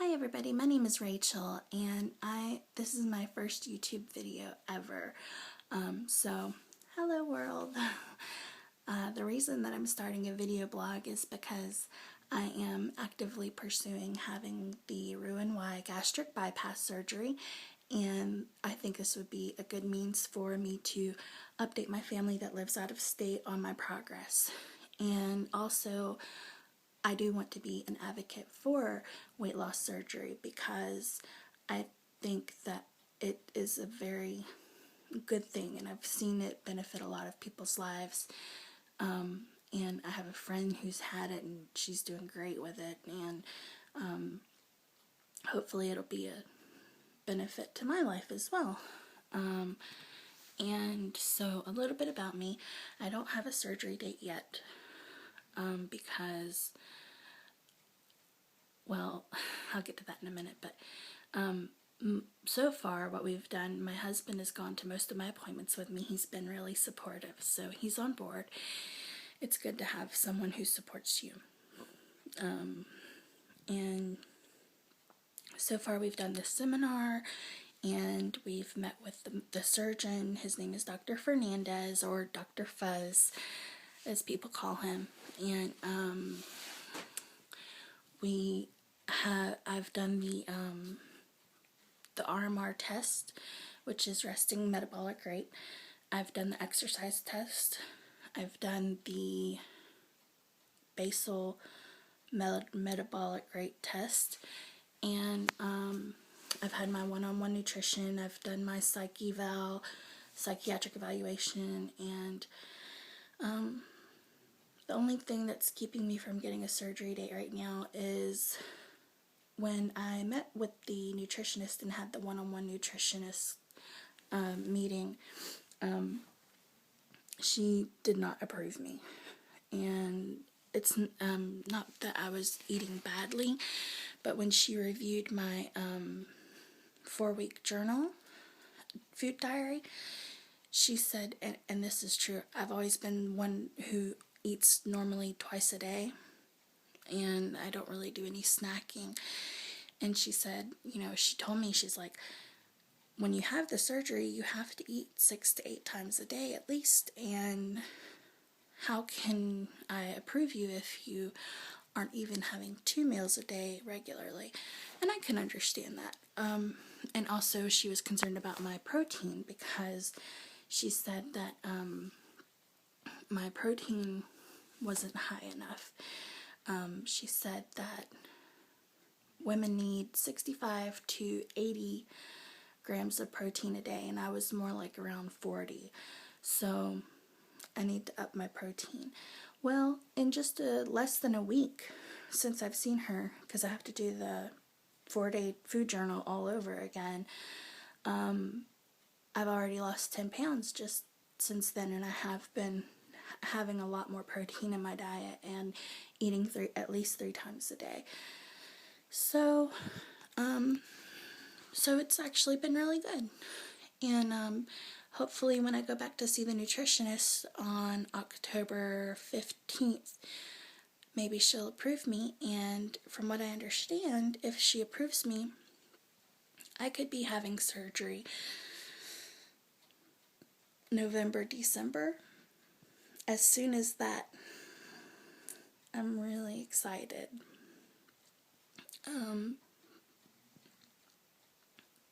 Hi everybody, my name is Rachel and this is my first YouTube video ever. So hello world. The reason that I'm starting a video blog is because I am actively pursuing having the Roux-en-Y gastric bypass surgery, and I think this would be a good means for me to update my family that lives out of state on my progress. And also, I do want to be an advocate for weight loss surgery because I think that it is a very good thing, and I've seen it benefit a lot of people's lives. And I have a friend who's had it and she's doing great with it, and hopefully it'll be a benefit to my life as well. And so a little bit about me. I don't have a surgery date yet because, well, I'll get to that in a minute, but so far what we've done, my husband has gone to most of my appointments with me. He's been really supportive, so he's on board. It's good to have someone who supports you. And so far we've done this seminar, and we've met with the surgeon. His name is Dr. Fernandez, or Dr. Fuzz, as people call him. And I've done the RMR test, which is resting metabolic rate. I've done the exercise test. I've done the basal metabolic rate test, and I've had my one-on-one nutrition. I've done my psychiatric evaluation, and the only thing that's keeping me from getting a surgery date right now is when I met with the nutritionist and had the one-on-one nutritionist meeting. She did not approve me, and it's not that I was eating badly, but when she reviewed my 4-week journal food diary, she said, and this is true, I've always been one who eats normally twice a day, and I don't really do any snacking. And she said, she told me, she's like, when you have the surgery, you have to eat 6 to 8 times a day at least, and how can I approve you if you aren't even having 2 meals a day regularly? And I can understand that. And also she was concerned about my protein, because she said that my protein wasn't high enough. She said that women need 65 to 80 grams of protein a day, and I was more like around 40. So I need to up my protein. Well, in just less than a week since I've seen her, because I have to do the 4-day food journal all over again, I've already lost 10 pounds just since then, and I have been having a lot more protein in my diet and eating at least 3 times a day. So it's actually been really good. And hopefully when I go back to see the nutritionist on October 15th, maybe she'll approve me. And from what I understand, if she approves me, I could be having surgery November, December. As soon as that, I'm really excited.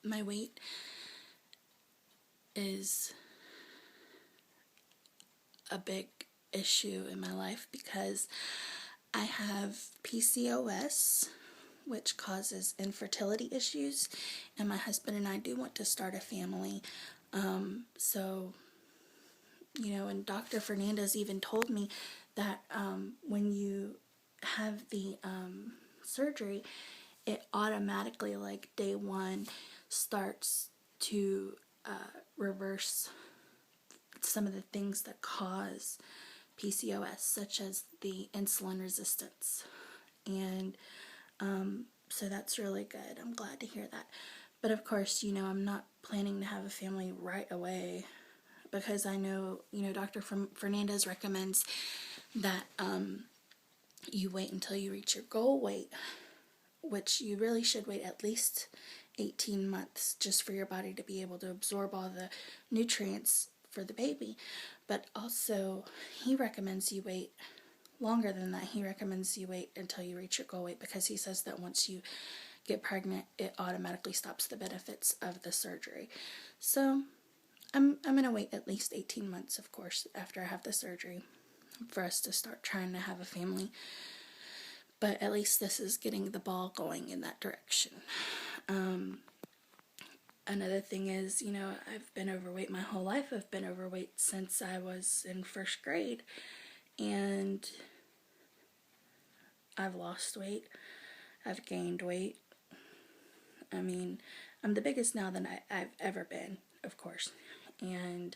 My weight is a big issue in my life because I have PCOS, which causes infertility issues, and my husband and I do want to start a family. And Dr. Fernandez even told me that when you have the surgery, it automatically, like day 1, starts to reverse some of the things that cause PCOS, such as the insulin resistance. And so that's really good. I'm glad to hear that. But of course, I'm not planning to have a family right away, because I know, Dr. Fernandez recommends that you wait until you reach your goal weight which you really should wait at least 18 months just for your body to be able to absorb all the nutrients for the baby. But also, he recommends you wait longer than that. He recommends you wait until you reach your goal weight, because he says that once you get pregnant, it automatically stops the benefits of the surgery. So I'm going to wait at least 18 months, of course, after I have the surgery for us to start trying to have a family. But at least this is getting the ball going in that direction. Another thing is, I've been overweight my whole life. I've been overweight since I was in first grade. And I've lost weight. I've gained weight. I mean, I'm the biggest now than I've ever been, of course. And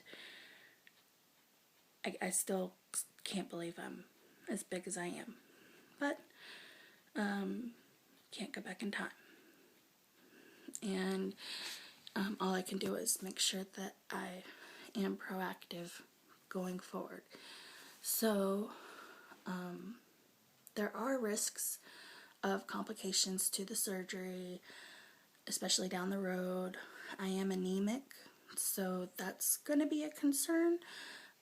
I still can't believe I'm as big as I am. But can't go back in time. And all I can do is make sure that I am proactive going forward. So there are risks of complications to the surgery, especially down the road. I am anemic, so that's going to be a concern,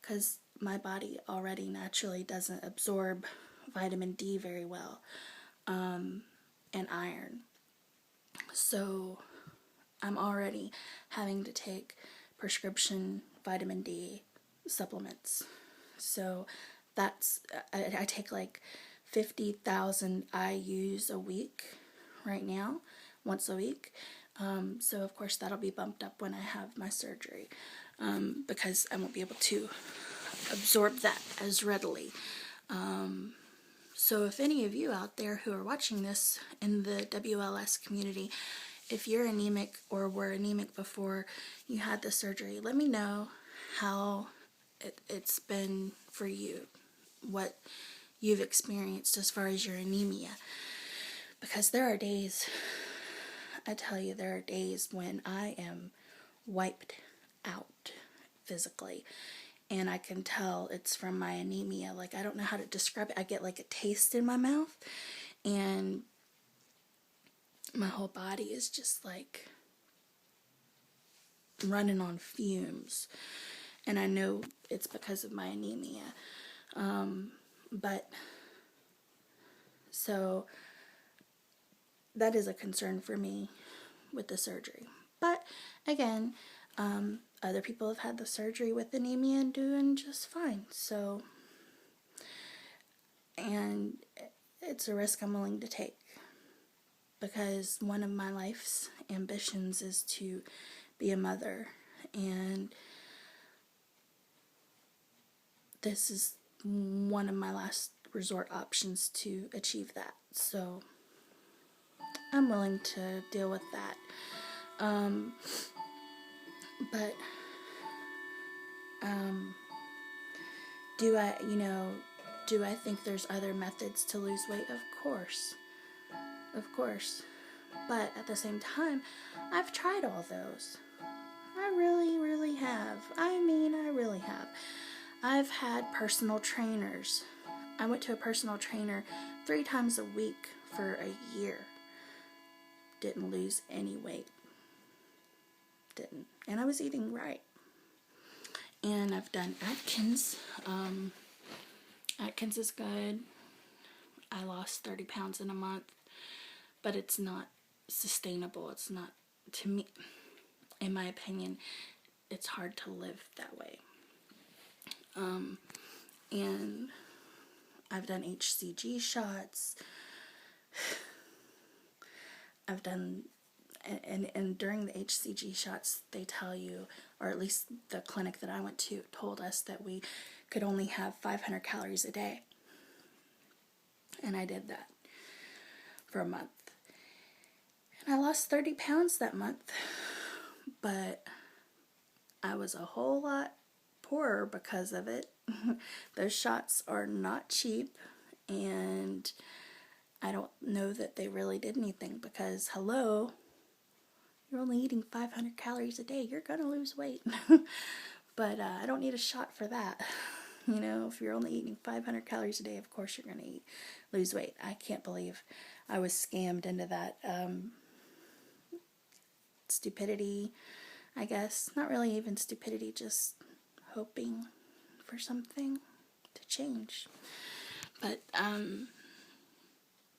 because my body already naturally doesn't absorb vitamin D very well, and iron. So I'm already having to take prescription vitamin D supplements. So that's, I take like 50,000 IUs a week right now, once a week. So of course that'll be bumped up when I have my surgery, because I won't be able to absorb that as readily. So if any of you out there who are watching this in the WLS community, if you're anemic or were anemic before you had the surgery, let me know how it's been for you, what you've experienced as far as your anemia. Because there are days, I tell you, there are days when I am wiped out physically. And I can tell it's from my anemia. Like, I don't know how to describe it. I get like a taste in my mouth, and my whole body is just like running on fumes. And I know it's because of my anemia. But so that is a concern for me with the surgery. But again, other people have had the surgery with anemia and doing just fine. So, and it's a risk I'm willing to take, because one of my life's ambitions is to be a mother, and this is one of my last resort options to achieve that. So I'm willing to deal with that. But do I think there's other methods to lose weight? Of course. But at the same time, I've tried all those. I really, really have. I mean, I really have. I've had personal trainers. I went to a personal trainer 3 times a week for a year. Didn't lose any weight. Didn't. And I was eating right. And I've done Atkins. Atkins is good. I lost 30 pounds in a month. But it's not sustainable. It's not, to me, in my opinion, it's hard to live that way. And I've done HCG shots. I've done, and during the HCG shots, they tell you, or at least the clinic that I went to told us, that we could only have 500 calories a day. And I did that for a month. And I lost 30 pounds that month. But I was a whole lot poorer because of it. Those shots are not cheap, and I don't know that they really did anything, because hello, you're only eating 500 calories a day, you're gonna lose weight. But I don't need a shot for that. If you're only eating 500 calories a day, of course you're gonna lose weight. I can't believe I was scammed into that stupidity, I guess. Not really even stupidity, just hoping for something to change.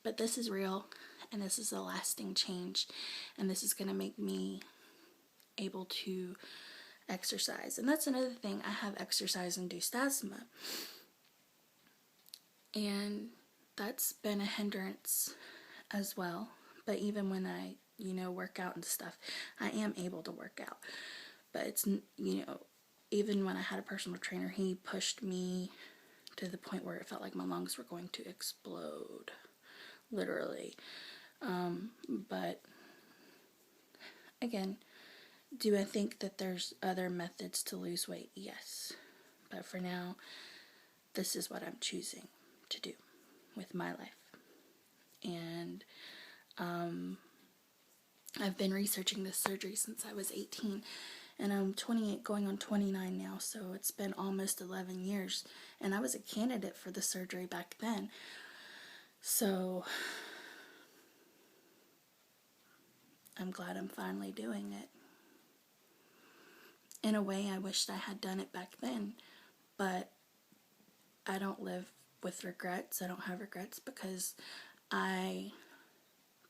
But this is real, and this is a lasting change, and this is going to make me able to exercise. And that's another thing. I have exercise-induced asthma, and that's been a hindrance as well. But even when I, work out and stuff, I am able to work out. But it's, even when I had a personal trainer, he pushed me to the point where it felt like my lungs were going to explode, literally. But again, do I think that there's other methods to lose weight? Yes. But for now, this is what I'm choosing to do with my life. And I've been researching this surgery since I was 18, and I'm 28 going on 29 now, so it's been almost 11 years, and I was a candidate for the surgery back then. So I'm glad I'm finally doing it. In a way, I wished I had done it back then, but I don't live with regrets. I don't have regrets because I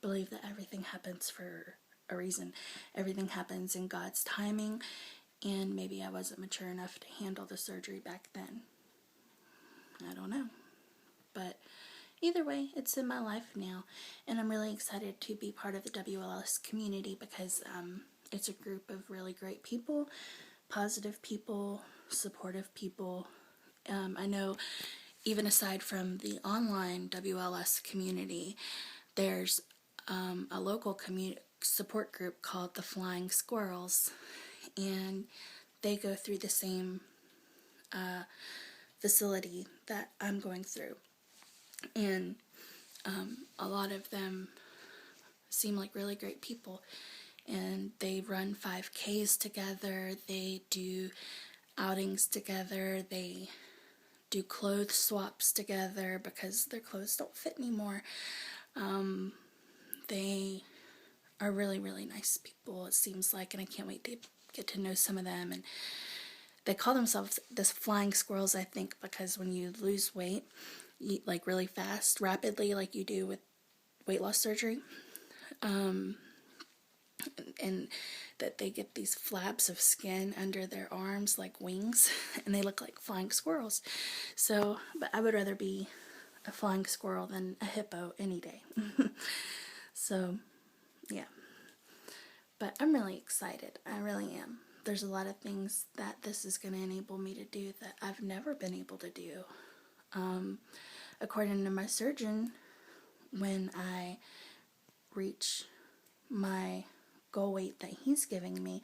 believe that everything happens for a reason. Everything happens in God's timing, and maybe I wasn't mature enough to handle the surgery back then. I don't know. But either way, it's in my life now, and I'm really excited to be part of the WLS community because it's a group of really great people, positive people, supportive people. I know even aside from the online WLS community, there's a local support group called the Flying Squirrels, and they go through the same facility that I'm going through. And a lot of them seem like really great people, and they run 5Ks together, they do outings together, they do clothes swaps together because their clothes don't fit anymore. They are really, really nice people, it seems like, and I can't wait to get to know some of them. And they call themselves this Flying Squirrels, I think, because when you lose weight, you, like really fast, rapidly, like you do with weight loss surgery, and that they get these flaps of skin under their arms like wings, and they look like flying squirrels. So, but I would rather be a flying squirrel than a hippo any day. So, yeah. But I'm really excited. I really am. There's a lot of things that this is going to enable me to do that I've never been able to do. According to my surgeon, when I reach my goal weight that he's giving me,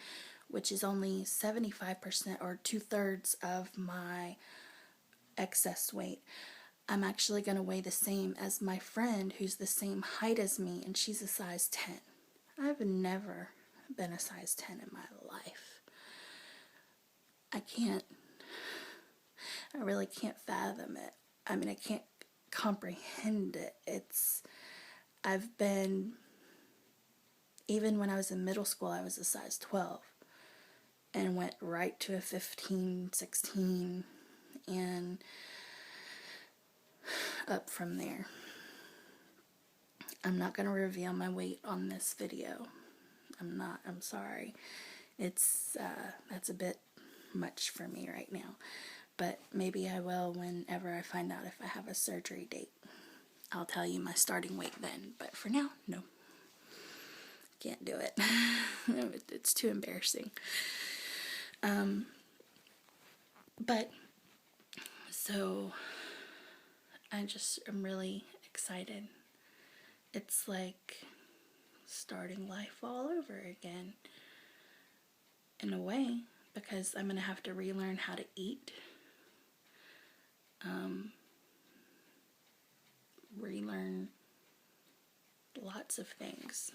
which is only 75% or 2/3 of my excess weight, I'm actually going to weigh the same as my friend who's the same height as me, and she's a size 10. I've never been a size 10 in my life. I really can't fathom it. I mean, I can't comprehend it. I've been, even when I was in middle school, I was a size 12 and went right to a 15, 16, and up from there. I'm not going to reveal my weight on this video. I'm sorry. That's a bit much for me right now. But maybe I will whenever I find out if I have a surgery date. I'll tell you my starting weight then. But for now, no. Can't do it. It's too embarrassing. But, so, I'm really excited. It's like starting life all over again, in a way, because I'm going to have to relearn how to eat, relearn lots of things,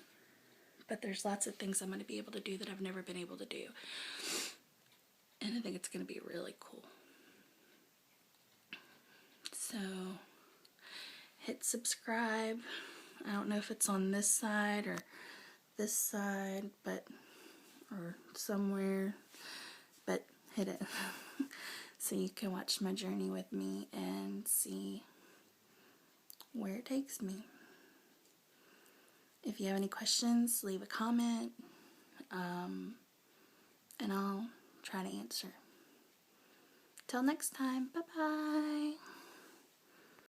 but there's lots of things I'm going to be able to do that I've never been able to do, and I think it's going to be really cool. So hit subscribe, I don't know if it's on this side or this side, but, or somewhere, but hit it. So you can watch my journey with me and see where it takes me. If you have any questions, leave a comment, and I'll try to answer. Till next time, bye-bye.